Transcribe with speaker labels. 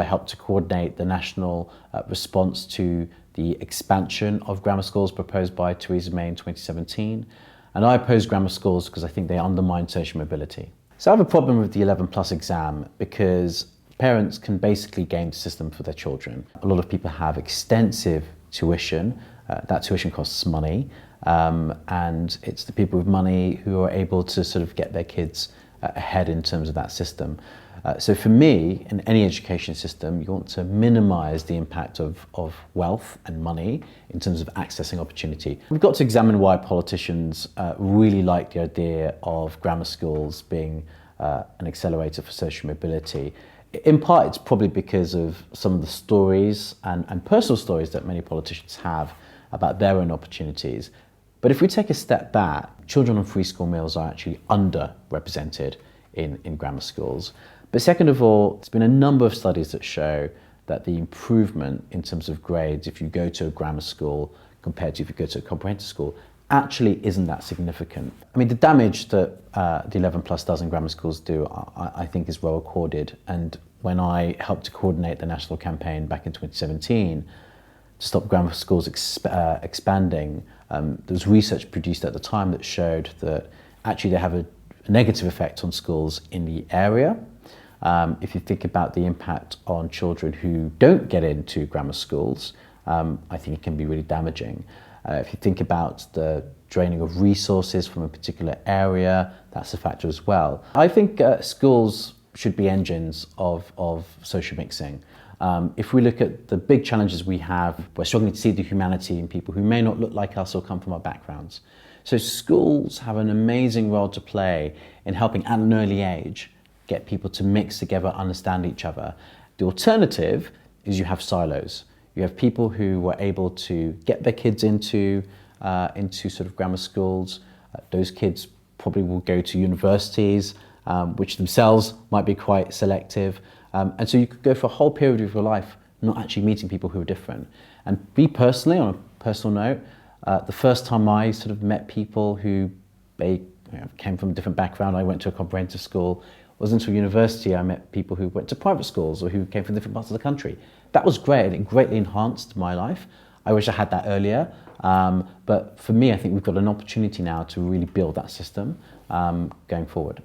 Speaker 1: I helped to coordinate the national response to the expansion of grammar schools proposed by Theresa May in 2017. And I oppose grammar schools because I think they undermine social mobility. So I have a problem with the 11 plus exam because parents can basically game the system for their children. A lot of people have extensive tuition. That tuition costs money. And it's the people with money who are able to sort of get their kids ahead in terms of that system. So for me, in any education system, you want to minimize the impact of wealth and money in terms of accessing opportunity. We've got to examine why politicians really like the idea of grammar schools being an accelerator for social mobility. In part, it's probably because of some of the stories and personal stories that many politicians have about their own opportunities. But if we take a step back, children on free school meals are actually underrepresented in grammar schools. But second of all, there's been a number of studies that show that the improvement in terms of grades if you go to a grammar school compared to if you go to a comprehensive school actually isn't that significant. I mean, the damage that the 11 plus does in grammar schools do, I think is well recorded. And when I helped to coordinate the national campaign back in 2017 to stop grammar schools expanding, there was research produced at the time that showed that actually they have a negative effect on schools in the area. If you think about the impact on children who don't get into grammar schools, I think it can be really damaging. If you think about the draining of resources from a particular area, that's a factor as well. I think schools should be engines of social mixing. If we look at the big challenges we have, we're struggling to see the humanity in people who may not look like us or come from our backgrounds. So schools have an amazing role to play in helping at an early age get people to mix together, understand each other. The alternative is you have silos. You have people who were able to get their kids into sort of grammar schools. Those kids probably will go to universities, which themselves might be quite selective. And so you could go for a whole period of your life not actually meeting people who are different. And me personally, on a personal note, the first time I sort of met people who came from a different background, I went to a comprehensive school, wasn't until university I met people who went to private schools or who came from different parts of the country. That was great, and it greatly enhanced my life. I wish I had that earlier, but for me, I think we've got an opportunity now to really build that system going forward.